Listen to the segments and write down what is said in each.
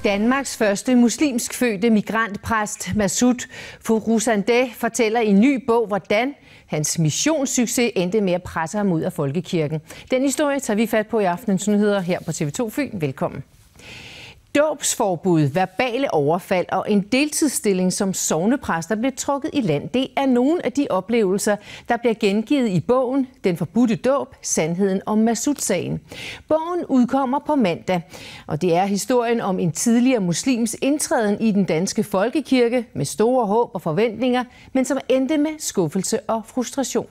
Danmarks første muslimsk fødte migrantpræst Massoud Fouruzandeh fortæller i en ny bog, hvordan hans missionssucces endte med at presse ham ud af folkekirken. Den historie tager vi fat på i aftenens nyheder her på TV2 Fyn. Velkommen. Dåbsforbud, verbale overfald og en deltidsstilling som sognepræster blev trukket i land. Det er nogle af de oplevelser, der bliver gengivet i bogen Den forbudte dåb, sandheden om Massoud-sagen. Bogen udkommer på mandag, og det er historien om en tidligere muslims indtræden i den danske folkekirke med store håb og forventninger, men som endte med skuffelse og frustration.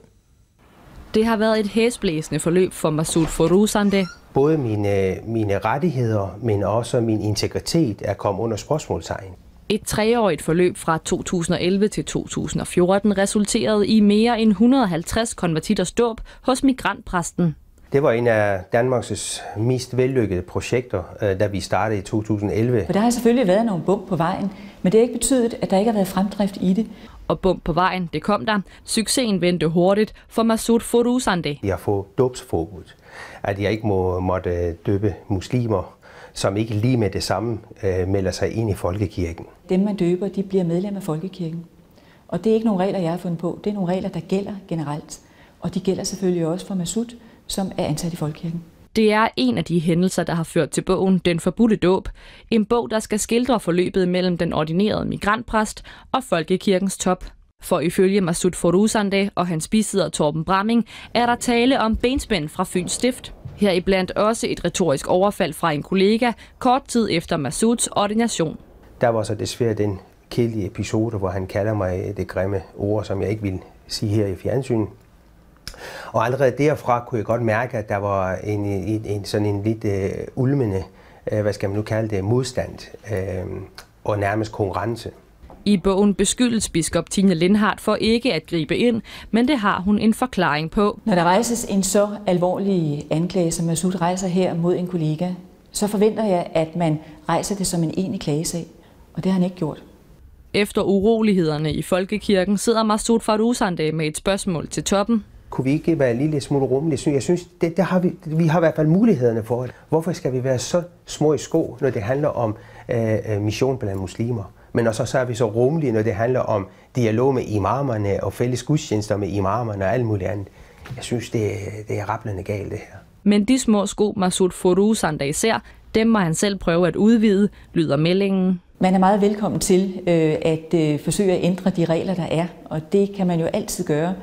Det har været et hæsblæsende forløb for Massoud Fouruzandeh. Både mine rettigheder, men også min integritet er kommet under spørgsmålstegn. Et 3-årigt forløb fra 2011 til 2014 resulterede i mere end 150 konvertitters dåb hos migrantpræsten. Det var en af Danmarks mest vellykkede projekter, da vi startede i 2011. For der har selvfølgelig været nogle bump på vejen, men det har ikke betydet, at der ikke har været fremdrift i det. Og bump på vejen, det kom der. Succesen vendte hurtigt for Massoud Fouruzandeh. Jeg har fået dåbsforbud, at jeg ikke måtte døbe muslimer, som ikke lige med det samme melder sig ind i folkekirken. Dem man døber, de bliver medlem af folkekirken. Og det er ikke nogle regler, jeg har fundet på. Det er nogle regler, der gælder generelt. Og de gælder selvfølgelig også for Massoud, som er ansat i folkekirken. Det er en af de hændelser, der har ført til bogen Den forbudte dåb. En bog, der skal skildre forløbet mellem den ordinerede migrantpræst og folkekirkens top. For ifølge Massoud Fouruzandeh og hans bisidder Torben Bramming er der tale om benspænd fra Fyns Stift. Heriblandt også et retorisk overfald fra en kollega kort tid efter Massouds ordination. Der var så desværre den kedelige episode, hvor han kalder mig det grimme ord, som jeg ikke vil sige her i fjernsynet. Og allerede derfra kunne jeg godt mærke, at der var en lidt ulmende, hvad skal man nu kalde det, modstand og nærmest konkurrence. I bogen beskyldes biskop Tine Lindhardt for ikke at gribe ind, men det har hun en forklaring på. Når der rejses en så alvorlig anklage, som Massoud rejser her mod en kollega, så forventer jeg, at man rejser det som en egentlig klagesag, og det har han ikke gjort. Efter urolighederne i folkekirken sidder Massoud Fouruzandeh med et spørgsmål til toppen. Kunne vi ikke være en lille smule rummelige? Jeg synes, vi har i hvert fald mulighederne for det. Hvorfor skal vi være så små i sko, når det handler om mission blandt muslimer? Men også så er vi så rummelige, når det handler om dialog med imamerne og fælles gudstjenester med imamerne og alt muligt andet. Jeg synes, det er rablende galt, det her. Men de små sko, Massoud Fouruzandeh ser, dem må han selv prøve at udvide, lyder meldingen. Man er meget velkommen til at forsøge at ændre de regler, der er, og det kan man jo altid gøre.